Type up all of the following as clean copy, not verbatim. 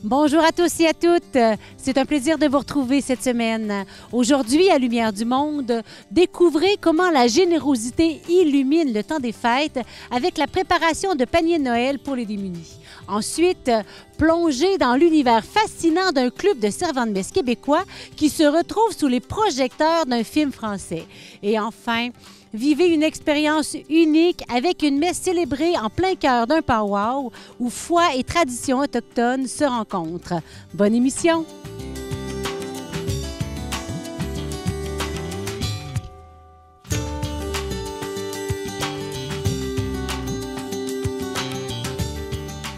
Bonjour à tous et à toutes. C'est un plaisir de vous retrouver cette semaine. Aujourd'hui, à Lumière du Monde, découvrez comment la générosité illumine le temps des fêtes avec la préparation de paniers de Noël pour les démunis. Ensuite, plongez dans l'univers fascinant d'un club de servants de messe québécois qui se retrouve sous les projecteurs d'un film français. Et enfin, vivez une expérience unique avec une messe célébrée en plein cœur d'un powwow où foi et tradition autochtone se rencontrent. Bonne émission!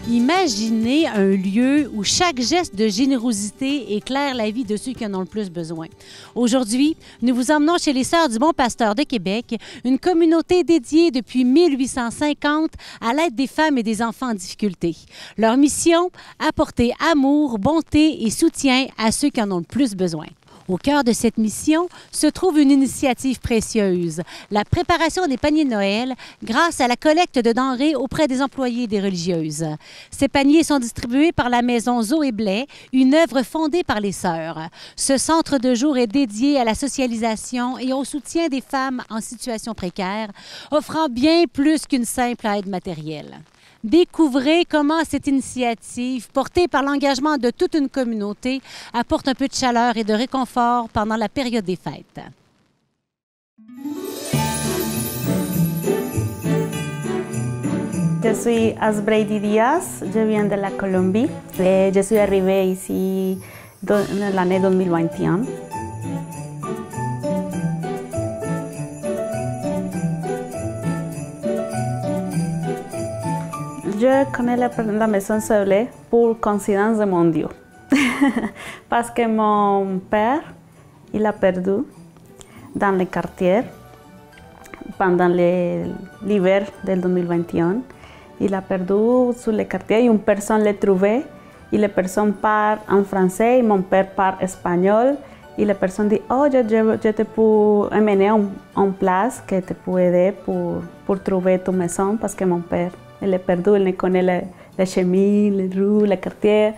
Imaginez un lieu où chaque geste de générosité éclaire la vie de ceux qui en ont le plus besoin. Aujourd'hui, nous vous emmenons chez les Sœurs du Bon Pasteur de Québec, une communauté dédiée depuis 1850 à l'aide des femmes et des enfants en difficulté. Leur mission, apporter amour, bonté et soutien à ceux qui en ont le plus besoin. Au cœur de cette mission se trouve une initiative précieuse, la préparation des paniers de Noël grâce à la collecte de denrées auprès des employés et des religieuses. Ces paniers sont distribués par la maison Zoé Blais, une œuvre fondée par les Sœurs. Ce centre de jour est dédié à la socialisation et au soutien des femmes en situation précaire, offrant bien plus qu'une simple aide matérielle. Découvrez comment cette initiative, portée par l'engagement de toute une communauté, apporte un peu de chaleur et de réconfort pendant la période des fêtes. Je suis Asbrady Diaz, je viens de la Colombie et je suis arrivée ici dans l'année 2021. Je connais la maison Zoé Blais pour coïncidence de mon Dieu. Parce que mon père, il a perdu dans le quartier pendant l'hiver del 2021. Il a perdu sur le quartier et une personne l'a trouvé. Et la personne parle en français et mon père parle espagnol. Et la personne dit, oh, je te peux emmener en place que te peux aider pour trouver ta maison parce que mon père il est perdu, il ne connaît les chemins, les rues, les quartiers.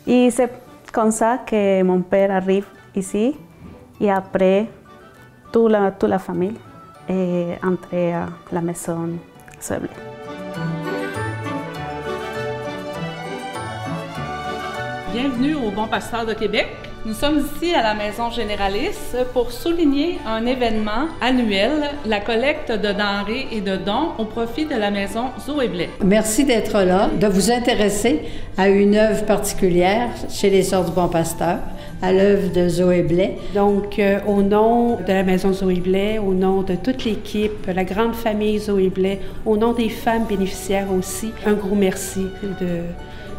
Et c'est comme ça que mon père arrive ici. Et après, toute la famille est entrée à la maison Zoé Blais. Bienvenue au Bon Pasteur de Québec. Nous sommes ici à la Maison Généraliste pour souligner un événement annuel, la collecte de denrées et de dons au profit de la Maison Zoé Blais. Merci d'être là, de vous intéresser à une œuvre particulière chez les Sœurs du Bon Pasteur, à l'œuvre de Zoé Blais. Donc, au nom de la Maison Zoé Blais, au nom de toute l'équipe, la grande famille Zoé Blais, au nom des femmes bénéficiaires aussi, un gros merci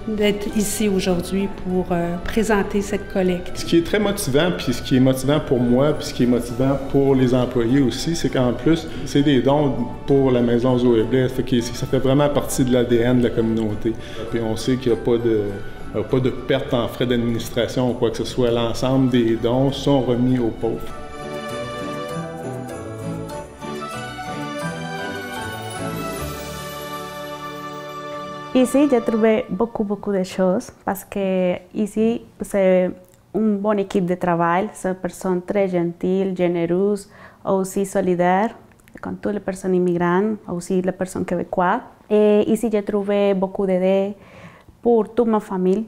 d'être ici aujourd'hui pour présenter cette collecte. Ce qui est très motivant, puis ce qui est motivant pour moi, puis ce qui est motivant pour les employés aussi, c'est qu'en plus, c'est des dons pour la Maison Zoé Blais. Ça fait vraiment partie de l'ADN de la communauté. Puis on sait qu'il n'y a pas de perte en frais d'administration ou quoi que ce soit. L'ensemble des dons sont remis aux pauvres. Ici, j'ai trouvé beaucoup de choses parce que ici, c'est une bonne équipe de travail. C'est une personne très gentille, généreuse, aussi solidaire, comme toutes les personnes immigrantes, aussi les personnes québécoises. Et ici, j'ai trouvé beaucoup d'aide pour toute ma famille,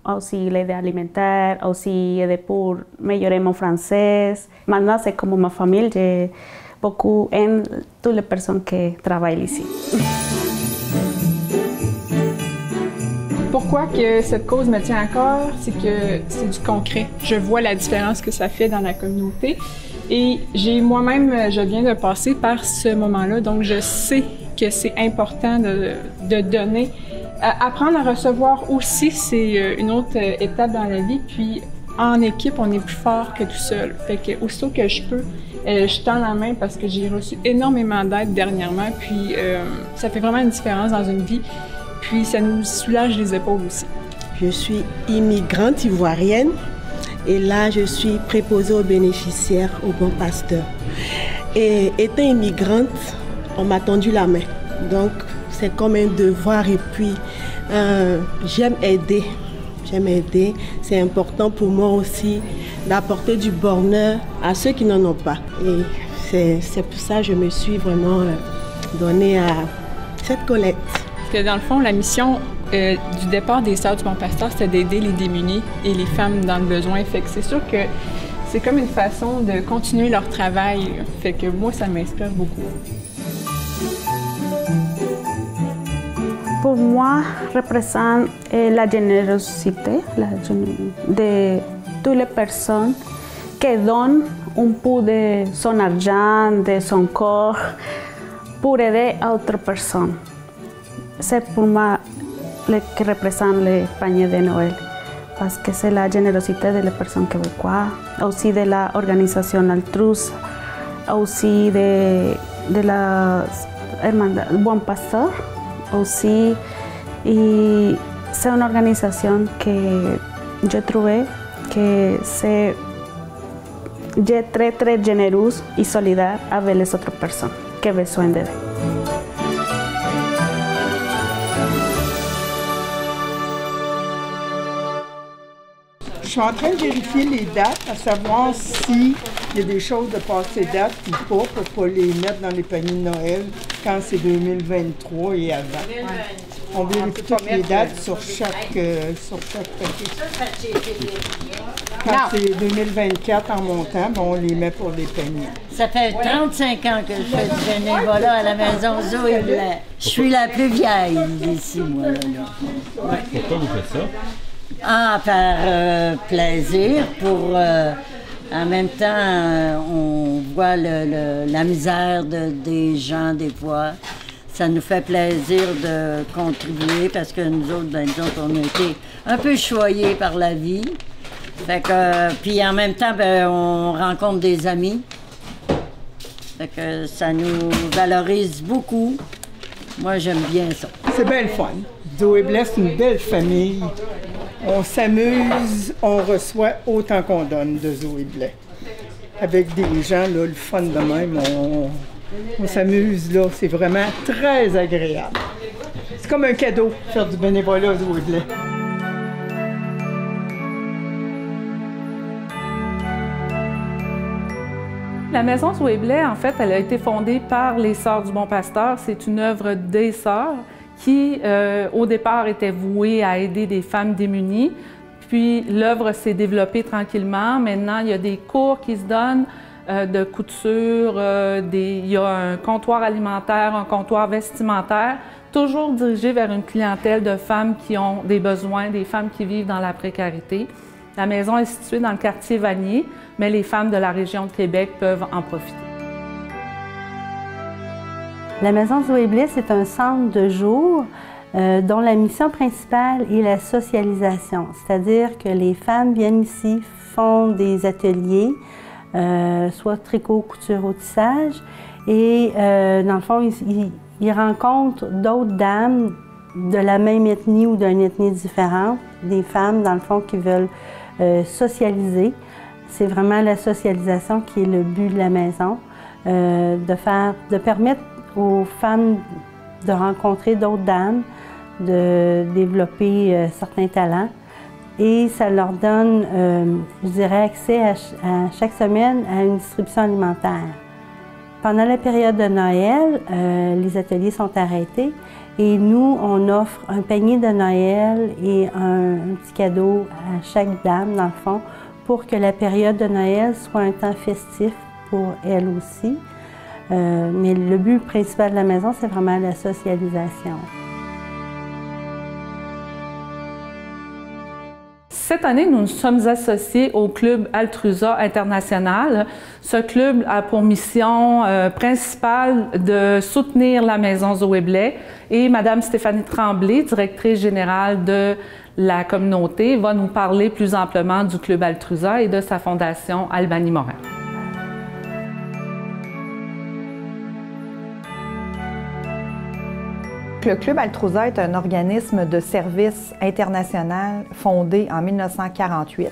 aussi l'aide alimentaire, aussi aide pour améliorer mon français. Maintenant, c'est comme ma famille, j'ai beaucoup aimé toutes les personnes qui travaillent ici. Pourquoi que cette cause me tient à cœur, c'est que c'est du concret. Je vois la différence que ça fait dans la communauté et moi-même, je viens de passer par ce moment-là, donc je sais que c'est important de donner. Apprendre à recevoir aussi, c'est une autre étape dans la vie, puis en équipe, on est plus fort que tout seul. Fait que aussitôt que je peux, je tends la main parce que j'ai reçu énormément d'aide dernièrement, puis ça fait vraiment une différence dans une vie. Puis ça nous soulage les épaules aussi. Je suis immigrante ivoirienne et là je suis préposée aux bénéficiaires au Bon Pasteur. Et étant immigrante, on m'a tendu la main. Donc c'est comme un devoir et puis j'aime aider j'aime aider. C'est important pour moi aussi d'apporter du bonheur à ceux qui n'en ont pas. Et c'est pour ça que je me suis vraiment donnée à cette collecte. Parce que dans le fond, la mission du départ des Sœurs du Bon Pasteur, c'était d'aider les démunis et les femmes dans le besoin. Fait que c'est sûr que c'est comme une façon de continuer leur travail. Fait que moi, ça m'inspire beaucoup. Pour moi, représente la générosité de toutes les personnes qui donnent un peu de son argent, de son corps, pour aider à d'autres personnes. C'est pour moi ce qui représente le panier de Noël, parce que c'est la générosité de les personnes québécoises, aussi de l'organisation Altruza, aussi de la Hermandad Bon Pasteur, aussi. Et c'est une organisation que je trouvais que c'est très, très généreuse et solidaire avec les autres personnes qui ont besoin d'aide. Je suis en train de vérifier les dates, à savoir s'il y a des choses de passé date ou pas, pour ne pas les mettre dans les paniers de Noël quand c'est 2023 et avant. On vérifie toutes les dates sur chaque paquet. Quand c'est 2024 en montant, bon, on les met pour les paniers. Ça fait 35 ans que je fais du bénévolat à la maison Zoé Blais. Je suis la plus vieille ici, moi. Là. Ouais. Pourquoi vous faites ça? Ah, par plaisir, pour... en même temps, on voit la misère des gens, des fois. Ça nous fait plaisir de contribuer parce que nous autres, on a été un peu choyés par la vie. Fait que, puis en même temps, on rencontre des amis. Fait que ça nous valorise beaucoup. Moi, j'aime bien ça. C'est bien le fun. Zoé Blais, c'est une belle famille. On s'amuse, on reçoit autant qu'on donne de Zoé Blais. Avec des gens, là, le fun de même, on s'amuse, là. C'est vraiment très agréable. C'est comme un cadeau, faire du bénévolat à Zoé Blais. La Maison Zoé Blais, en fait, elle a été fondée par les Sœurs du Bon Pasteur. C'est une œuvre des Sœurs qui, au départ, était vouée à aider des femmes démunies. Puis l'œuvre s'est développée tranquillement. Maintenant, il y a des cours qui se donnent de couture, il y a un comptoir alimentaire, un comptoir vestimentaire, toujours dirigé vers une clientèle de femmes qui ont des besoins, des femmes qui vivent dans la précarité. La maison est située dans le quartier Vanier, mais les femmes de la région de Québec peuvent en profiter. La Maison Zoé Blais, c'est un centre de jour dont la mission principale est la socialisation. C'est-à-dire que les femmes viennent ici, font des ateliers, soit tricot, couture, au tissage, et dans le fond, ils rencontrent d'autres dames de la même ethnie ou d'une ethnie différente, des femmes, dans le fond, qui veulent socialiser. C'est vraiment la socialisation qui est le but de la maison, de permettre aux femmes de rencontrer d'autres dames, de développer certains talents. Et ça leur donne, je dirais, accès à chaque semaine à une distribution alimentaire. Pendant la période de Noël, les ateliers sont arrêtés et nous, on offre un panier de Noël et un petit cadeau à chaque dame, dans le fond, pour que la période de Noël soit un temps festif pour elles aussi. Mais le but principal de la maison, c'est vraiment la socialisation. Cette année, nous nous sommes associés au Club Altruza International. Ce club a pour mission principale de soutenir la Maison Zoé Blais et Mme Stéphanie Tremblay, directrice générale de la communauté, va nous parler plus amplement du Club Altruza et de sa fondation Albany Morin. Le Club Altruza est un organisme de service international fondé en 1948.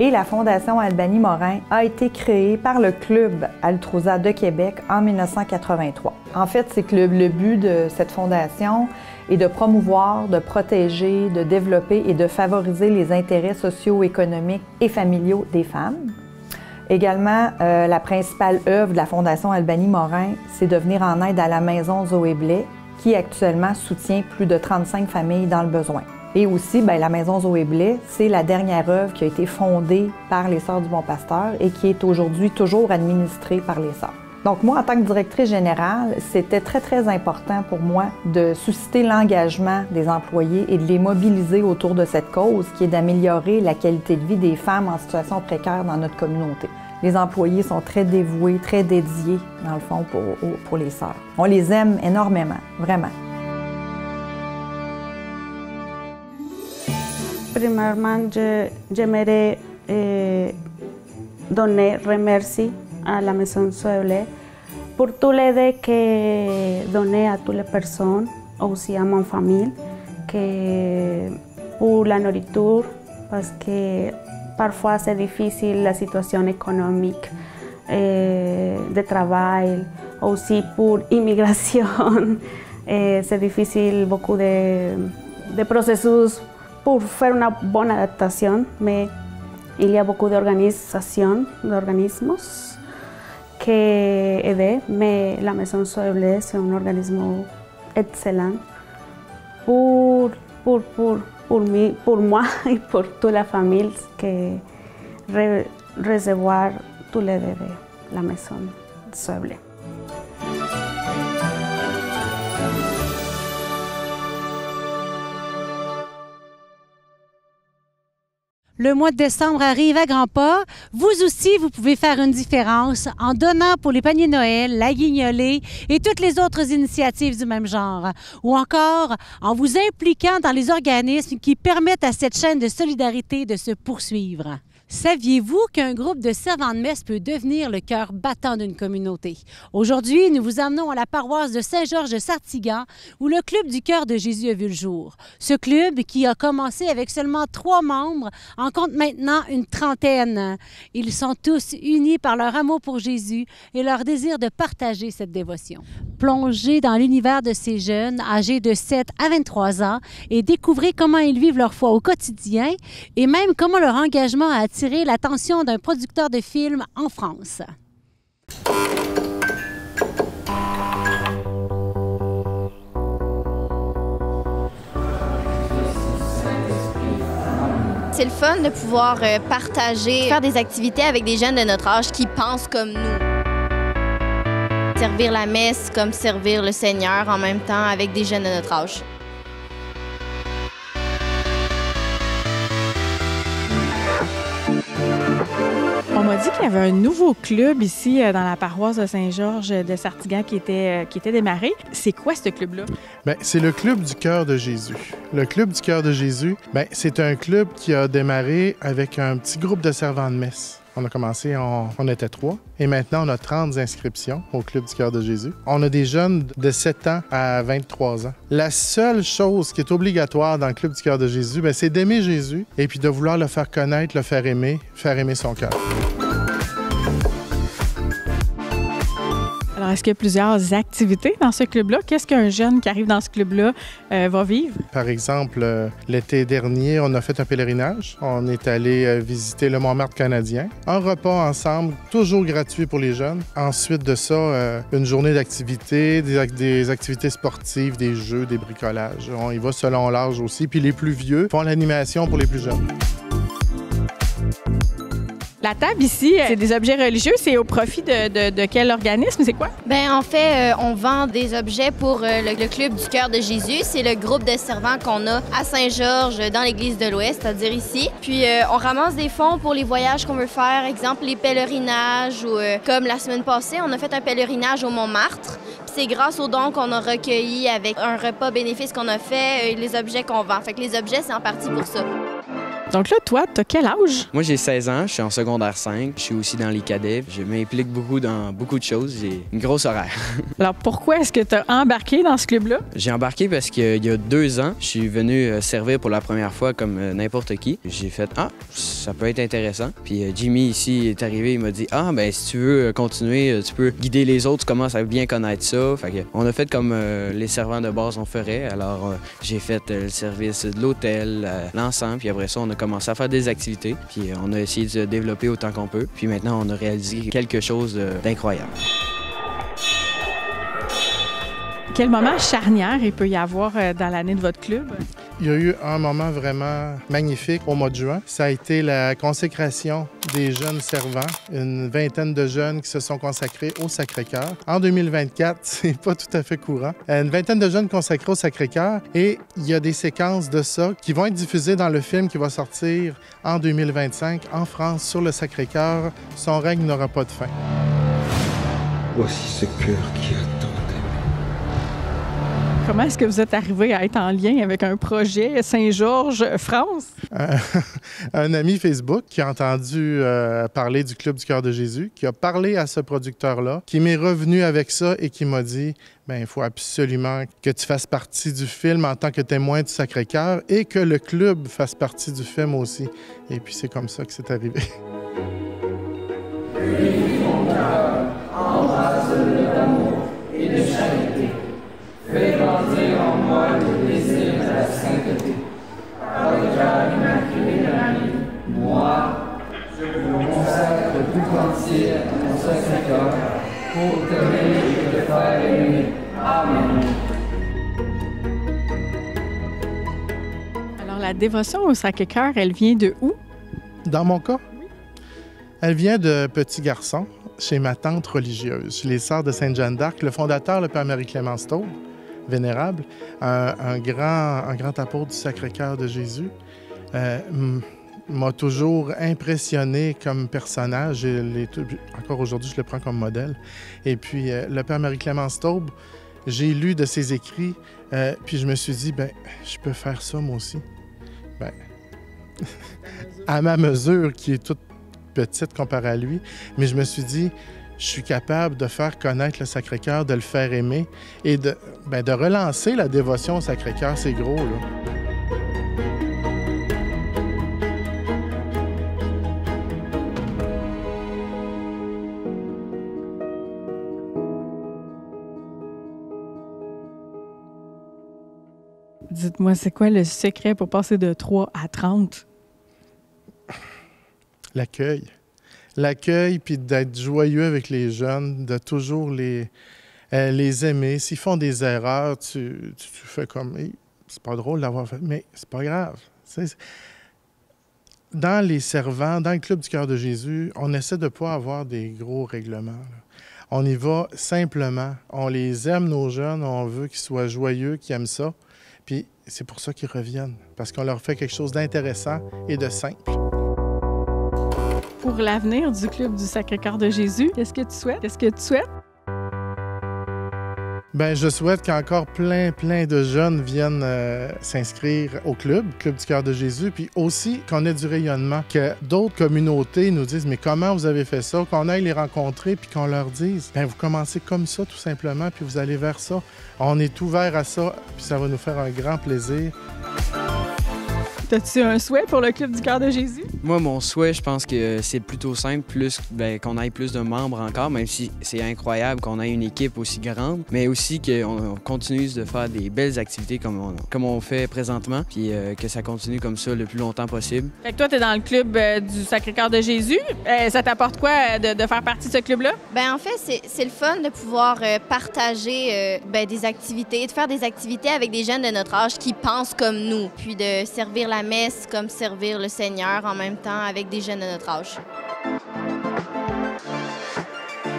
Et la Fondation Albany Morin a été créée par le Club Altroza de Québec en 1983. En fait, c'est que le but de cette fondation est de promouvoir, de protéger, de développer et de favoriser les intérêts socio-économiques et familiaux des femmes. Également, la principale œuvre de la Fondation Albany Morin, c'est de venir en aide à la Maison Zoé Blais, qui actuellement soutient plus de 35 familles dans le besoin. Et aussi, la Maison Zoé Blais, c'est la dernière œuvre qui a été fondée par les Sœurs du Bon Pasteur et qui est aujourd'hui toujours administrée par les Sœurs. Donc moi, en tant que directrice générale, c'était très, très important pour moi de susciter l'engagement des employés et de les mobiliser autour de cette cause qui est d'améliorer la qualité de vie des femmes en situation précaire dans notre communauté. Les employés sont très dévoués, très dédiés, dans le fond, pour les Sœurs. On les aime énormément, vraiment. Premièrement, j'aimerais remercier à la Maison Zoé Blais pour toute l'aide qu'elle donne à toutes les personnes, aussi à ma famille, pour la nourriture, parce que parfois c'est difficile la situation économique, de travail, aussi pour l'immigration. C'est difficile beaucoup de processus pour faire une bonne adaptation, mais il y a beaucoup d'organismes qui aident, mais la Maison Zoé Blais, c'est un organisme excellent pour moi et pour toute la famille qui recevoir tout l'aide de la Maison Zoé Blais. Le mois de décembre arrive à grands pas. Vous aussi, vous pouvez faire une différence en donnant pour les paniers Noël, la guignolée et toutes les autres initiatives du même genre. Ou encore en vous impliquant dans les organismes qui permettent à cette chaîne de solidarité de se poursuivre. Saviez-vous qu'un groupe de servants de messe peut devenir le cœur battant d'une communauté? Aujourd'hui, nous vous emmenons à la paroisse de Saint-Georges de Sartiguan, où le Club du Cœur de Jésus a vu le jour. Ce club, qui a commencé avec seulement 3 membres, en compte maintenant une trentaine. Ils sont tous unis par leur amour pour Jésus et leur désir de partager cette dévotion. Plongez dans l'univers de ces jeunes âgés de 7 à 23 ans et découvrez comment ils vivent leur foi au quotidien et même comment leur engagement a attiré l'attention d'un producteur de films en France. C'est le fun de pouvoir partager, faire des activités avec des jeunes de notre âge qui pensent comme nous. Servir la messe comme servir le Seigneur en même temps avec des jeunes de notre âge. On m'a dit qu'il y avait un nouveau club ici dans la paroisse de Saint-Georges de Sartiguan qui était démarré. C'est quoi ce club-là? Bien, c'est le Club du Cœur de Jésus. Le Club du Cœur de Jésus, bien, c'est un club qui a démarré avec un petit groupe de servants de messe. On a commencé, on était 3 et maintenant on a 30 inscriptions au Club du Cœur de Jésus. On a des jeunes de 7 ans à 23 ans. La seule chose qui est obligatoire dans le Club du Cœur de Jésus, bien, c'est d'aimer Jésus et puis de vouloir le faire connaître, le faire aimer son cœur. Alors, est-ce qu'il y a plusieurs activités dans ce club-là? Qu'est-ce qu'un jeune qui arrive dans ce club-là va vivre? Par exemple, l'été dernier, on a fait un pèlerinage. On est allé visiter le Montmartre canadien. Un repas ensemble, toujours gratuit pour les jeunes. Ensuite de ça, une journée d'activités, des activités sportives, des jeux, des bricolages. On y va selon l'âge aussi. Puis les plus vieux font l'animation pour les plus jeunes. La table ici, c'est des objets religieux. C'est au profit de quel organisme? C'est quoi? Bien, en fait, on vend des objets pour le Club du Cœur de Jésus. C'est le groupe de servants qu'on a à Saint-Georges, dans l'Église de l'Ouest, c'est-à-dire ici. Puis, on ramasse des fonds pour les voyages qu'on veut faire, exemple les pèlerinages ou comme la semaine passée, on a fait un pèlerinage au Montmartre. Puis c'est grâce aux dons qu'on a recueillis avec un repas bénéfice qu'on a fait et les objets qu'on vend. Fait que les objets, c'est en partie pour ça. Donc là, toi, t'as quel âge? Moi, j'ai 16 ans, je suis en secondaire 5, je suis aussi dans les cadets. Je m'implique beaucoup dans beaucoup de choses, j'ai une grosse horaire. Alors, pourquoi est-ce que t'as embarqué dans ce club-là? J'ai embarqué parce qu'il y a 2 ans, je suis venu servir pour la première fois comme n'importe qui. J'ai fait « Ah, ça peut être intéressant ». Puis Jimmy, ici, est arrivé, il m'a dit « Ah, ben si tu veux continuer, tu peux guider les autres, tu commences à bien connaître ça ». Fait que on a fait comme les servants de base on ferait. Alors, j'ai fait le service de l'hôtel, l'ensemble, puis après ça, on a commencé à faire des activités, puis on a essayé de se développer autant qu'on peut. Puis maintenant, on a réalisé quelque chose d'incroyable. Quel moment charnière il peut y avoir dans l'année de votre club? Il y a eu un moment vraiment magnifique au mois de juin. Ça a été la consécration des jeunes servants, une vingtaine de jeunes qui se sont consacrés au Sacré-Cœur. En 2024, c'est pas tout à fait courant. Une vingtaine de jeunes consacrés au Sacré-Cœur et il y a des séquences de ça qui vont être diffusées dans le film qui va sortir en 2025 en France sur le Sacré-Cœur. Son règne n'aura pas de fin. Voici ce cœur qui attend. Comment est-ce que vous êtes arrivé à être en lien avec un projet Saint-Georges, France? Un ami Facebook qui a entendu parler du Club du Cœur de Jésus, qui a parlé à ce producteur-là, qui m'est revenu avec ça et qui m'a dit « Bien, il faut absolument que tu fasses partie du film en tant que témoin du Sacré-Cœur et que le club fasse partie du film aussi. » Et puis c'est comme ça que c'est arrivé. Embrasse-le d'amour et de charité. Fais grandir en moi le désir de la sainteté. Par le cœur immaculé de Marie, moi, je me consacre tout entier à ton Sacré-Cœur pour t'aimer et te faire aimer. Amen. Alors, la dévotion au Sacré-Cœur, elle vient de où? Dans mon cas, elle vient de petits garçons chez ma tante religieuse, les Sœurs de Sainte-Jeanne d'Arc. Le fondateur, le Père Marie-Clément Staub, vénérable, un grand apôtre du Sacré-Cœur de Jésus, m'a toujours impressionné comme personnage. Encore aujourd'hui, je le prends comme modèle. Et puis, le Père Marie-Clément Staub, j'ai lu de ses écrits, puis je me suis dit, ben, je peux faire ça moi aussi. Ben, à ma mesure, qui est toute petite comparée à lui, mais je me suis dit, je suis capable de faire connaître le Sacré-Cœur, de le faire aimer et de relancer la dévotion au Sacré-Cœur, c'est gros, là. Dites-moi, c'est quoi le secret pour passer de 3 à 30? L'accueil. L'accueil, puis d'être joyeux avec les jeunes, de toujours les aimer. S'ils font des erreurs, tu fais comme hey, c'est pas drôle d'avoir fait, mais c'est pas grave. Dans les servants, dans le Club du Cœur de Jésus, on essaie de ne pas avoir des gros règlements, là. On y va simplement. On les aime, nos jeunes, on veut qu'ils soient joyeux, qu'ils aiment ça. Puis c'est pour ça qu'ils reviennent, parce qu'on leur fait quelque chose d'intéressant et de simple. Pour l'avenir du Club du Sacré-Cœur de Jésus, qu'est-ce que tu souhaites? Qu'est-ce que tu souhaites? Bien, je souhaite qu'encore plein de jeunes viennent s'inscrire au Club du Cœur de Jésus, puis aussi qu'on ait du rayonnement, que d'autres communautés nous disent « Mais comment vous avez fait ça? » Qu'on aille les rencontrer, puis qu'on leur dise « Bien, vous commencez comme ça, tout simplement, puis vous allez vers ça. » On est ouvert à ça, puis ça va nous faire un grand plaisir. As-tu un souhait pour le Club du Cœur de Jésus? Moi, mon souhait, je pense que c'est plutôt simple, qu'on ait plus de membres encore, même si c'est incroyable qu'on ait une équipe aussi grande, mais aussi qu'on continue de faire des belles activités comme on fait présentement, puis que ça continue comme ça le plus longtemps possible. Fait que toi, tu es dans le Club du Sacré-Cœur de Jésus. Ça t'apporte quoi de faire partie de ce club-là? Bien, en fait, c'est le fun de pouvoir partager des activités, de faire des activités avec des jeunes de notre âge qui pensent comme nous, puis de servir la messe comme servir le Seigneur en même temps avec des jeunes de notre âge.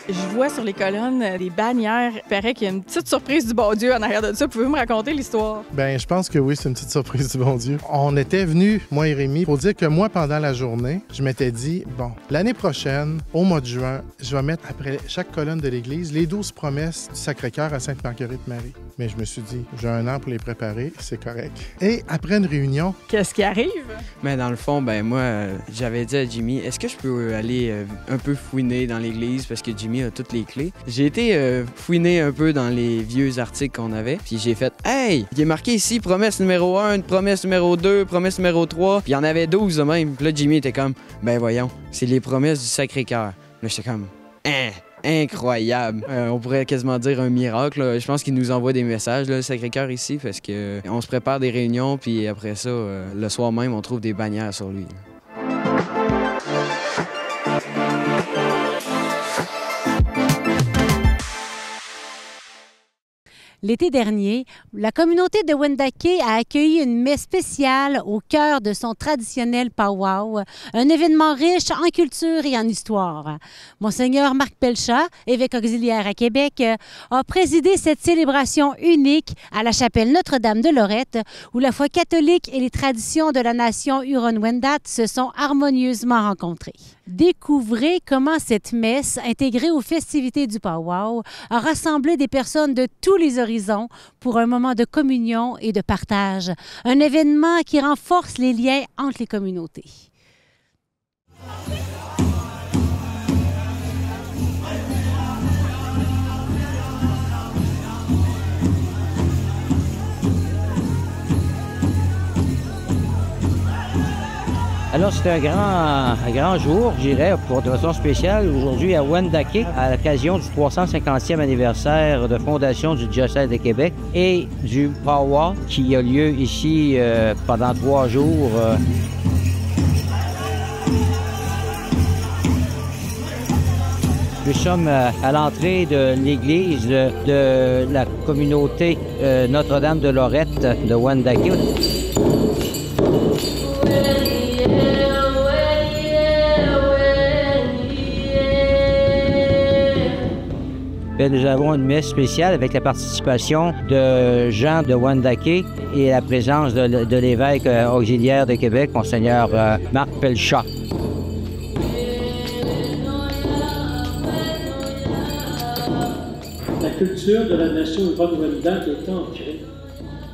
Je vois sur les colonnes des bannières. Il paraît qu'il y a une petite surprise du bon Dieu en arrière de ça. Pouvez-vous me raconter l'histoire? Bien, je pense que oui, c'est une petite surprise du bon Dieu. On était venus, moi et Rémi, pour dire que moi, pendant la journée, je m'étais dit, bon, l'année prochaine, au mois de juin, je vais mettre après chaque colonne de l'Église les 12 promesses du Sacré-Cœur à Sainte-Marguerite-Marie. Mais je me suis dit, j'ai 1 an pour les préparer, c'est correct. Et après une réunion... Qu'est-ce qui arrive? Mais dans le fond, moi, j'avais dit à Jimmy, est-ce que je peux aller un peu fouiner dans l'église parce que Jimmy a toutes les clés. J'ai été fouiner un peu dans les vieux articles qu'on avait, puis j'ai fait « Hey! Il est marqué ici promesse numéro 1, promesse numéro 2, promesse numéro 3. » Puis il y en avait 12 de même. Puis là, Jimmy était comme « Ben voyons, c'est les promesses du Sacré-Cœur. » Là, j'étais comme « Incroyable! On pourrait quasiment dire un miracle. Là. Je pense qu'il nous envoie des messages, là, le Sacré-Cœur ici, parce qu'on se prépare des réunions, puis après ça, le soir même, on trouve des bannières sur lui. L'été dernier, la communauté de Wendake a accueilli une messe spéciale au cœur de son traditionnel powwow, un événement riche en culture et en histoire. Monseigneur Marc Pelchat, évêque auxiliaire à Québec, a présidé cette célébration unique à la chapelle Notre-Dame de Lorette, où la foi catholique et les traditions de la nation Huron-Wendat se sont harmonieusement rencontrées. Découvrez comment cette messe, intégrée aux festivités du powwow, a rassemblé des personnes de tous les horizons pour un moment de communion et de partage, un événement qui renforce les liens entre les communautés. Alors, c'est un grand jour, je dirais, pour de façon spéciale, aujourd'hui à Wendake, à l'occasion du 350e anniversaire de fondation du diocèse de Québec et du powwow qui a lieu ici pendant 3 jours. Nous sommes à l'entrée de l'église de la communauté Notre-Dame de Lorette de Wendake. Nous avons une messe spéciale avec la participation de Jean de Wendake et la présence de l'évêque auxiliaire de Québec, Monseigneur Marc Pelchat. La culture de la nation Huron-Wendat est ancrée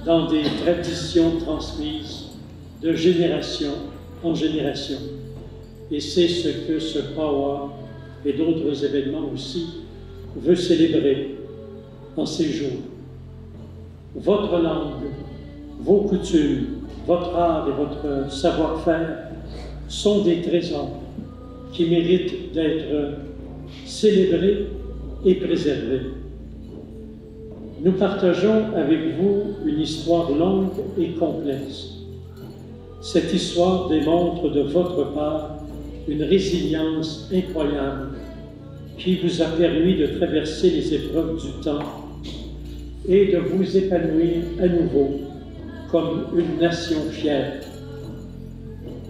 dans des traditions transmises de génération en génération. Et c'est ce que ce powwow et d'autres événements aussi veut célébrer en ces jours. Votre langue, vos coutumes, votre art et votre savoir-faire sont des trésors qui méritent d'être célébrés et préservés. Nous partageons avec vous une histoire longue et complexe. Cette histoire démontre de votre part une résilience incroyable qui vous a permis de traverser les épreuves du temps et de vous épanouir à nouveau comme une nation fière,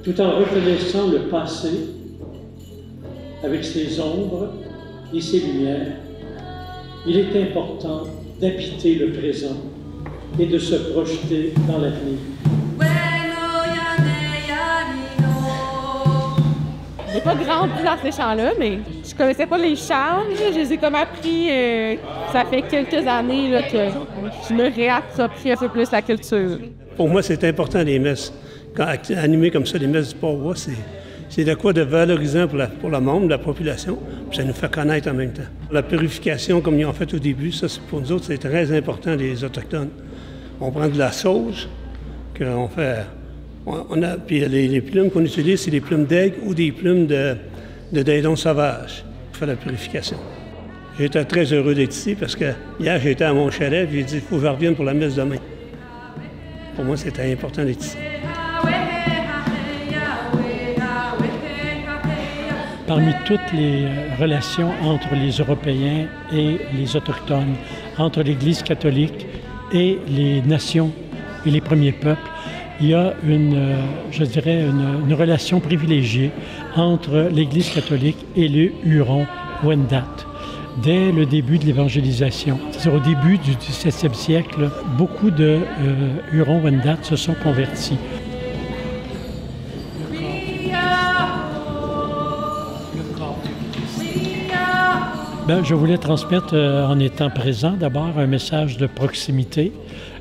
tout en reconnaissant le passé avec ses ombres et ses lumières. Il est important d'habiter le présent et de se projeter dans l'avenir. J'ai pas grandi dans ces chants-là, mais je connaissais pas les chants. Je les ai comme appris, ça fait quelques années là, que je me réapproprie un peu plus la culture. Pour moi, c'est important les messes. Quand animer comme ça les messes du powwow, c'est de quoi de valorisant pour le monde, la population, puis ça nous fait connaître en même temps. La purification, comme ils ont fait au début, ça pour nous autres, c'est très important, les Autochtones. On prend de la sauge qu'on fait. Puis les plumes qu'on utilise, c'est des plumes d'aigle ou des plumes de dindon sauvage pour faire la purification. J'étais très heureux d'être ici parce que hier, j'étais à mon chalet et j'ai dit, il faut que je revienne pour la messe demain. Pour moi, c'était important d'être ici. Parmi toutes les relations entre les Européens et les Autochtones, entre l'Église catholique et les nations et les premiers peuples, il y a je dirais, une relation privilégiée entre l'Église catholique et les Hurons-Wendat. Dès le début de l'évangélisation, c'est-à-dire au début du XVIIe siècle, beaucoup de Hurons-Wendat se sont convertis. Bien, je voulais transmettre en étant présent d'abord un message de proximité,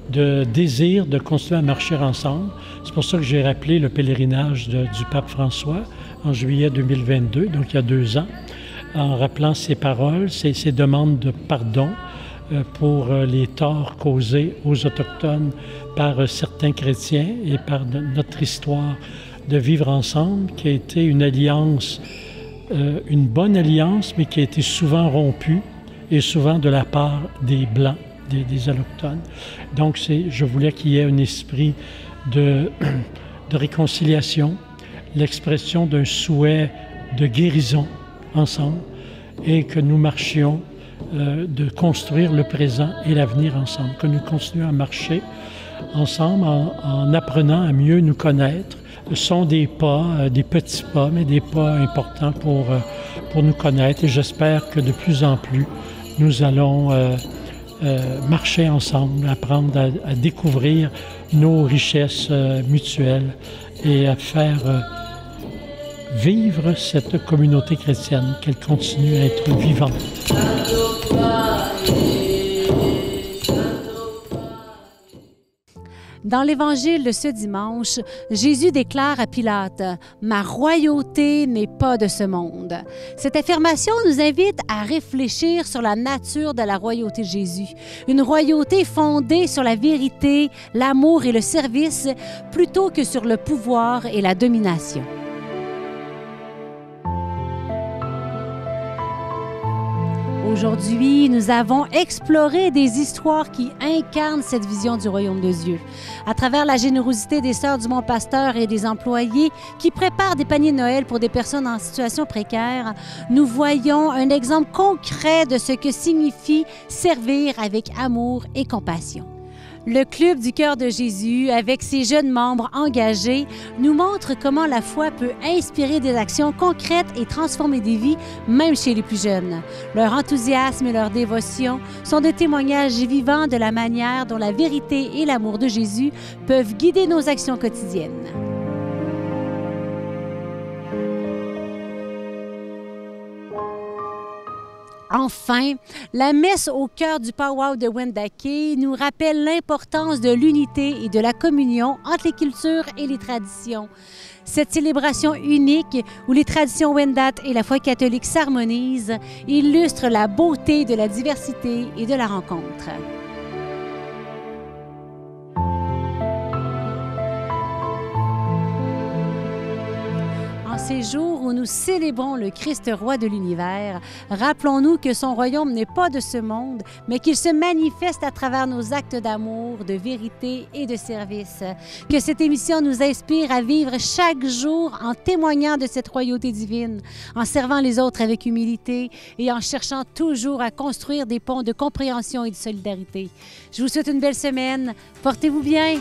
de désir de continuer à marcher ensemble. C'est pour ça que j'ai rappelé le pèlerinage du pape François en juillet 2022, donc il y a 2 ans, en rappelant ses paroles, ses demandes de pardon pour les torts causés aux Autochtones par certains chrétiens et par notre histoire de vivre ensemble, qui a été une alliance, une bonne alliance, mais qui a été souvent rompue, et souvent de la part des Blancs, des Autochtones. Donc, je voulais qu'il y ait un esprit de réconciliation, l'expression d'un souhait de guérison ensemble, et que nous marchions de construire le présent et l'avenir ensemble, que nous continuions à marcher ensemble en apprenant à mieux nous connaître. Ce sont des pas, des petits pas, mais des pas importants pour nous connaître, et j'espère que de plus en plus, nous allons marcher ensemble, apprendre à découvrir nos richesses mutuelles et à faire vivre cette communauté chrétienne, qu'elle continue à être vivante. Dans l'Évangile de ce dimanche, Jésus déclare à Pilate « Ma royauté n'est pas de ce monde ». Cette affirmation nous invite à réfléchir sur la nature de la royauté de Jésus. Une royauté fondée sur la vérité, l'amour et le service, plutôt que sur le pouvoir et la domination. Aujourd'hui, nous avons exploré des histoires qui incarnent cette vision du royaume de Dieu. À travers la générosité des Sœurs du Bon Pasteur et des employés qui préparent des paniers de Noël pour des personnes en situation précaire, nous voyons un exemple concret de ce que signifie servir avec amour et compassion. Le Club du Cœur de Jésus, avec ses jeunes membres engagés, nous montre comment la foi peut inspirer des actions concrètes et transformer des vies, même chez les plus jeunes. Leur enthousiasme et leur dévotion sont des témoignages vivants de la manière dont la vérité et l'amour de Jésus peuvent guider nos actions quotidiennes. Enfin, la messe au cœur du powwow de Wendake nous rappelle l'importance de l'unité et de la communion entre les cultures et les traditions. Cette célébration unique, où les traditions Wendat et la foi catholique s'harmonisent, illustre la beauté de la diversité et de la rencontre. En ces jours où nous célébrons le Christ roi de l'univers, rappelons-nous que son royaume n'est pas de ce monde, mais qu'il se manifeste à travers nos actes d'amour, de vérité et de service. Que cette émission nous inspire à vivre chaque jour en témoignant de cette royauté divine, en servant les autres avec humilité et en cherchant toujours à construire des ponts de compréhension et de solidarité. Je vous souhaite une belle semaine. Portez-vous bien.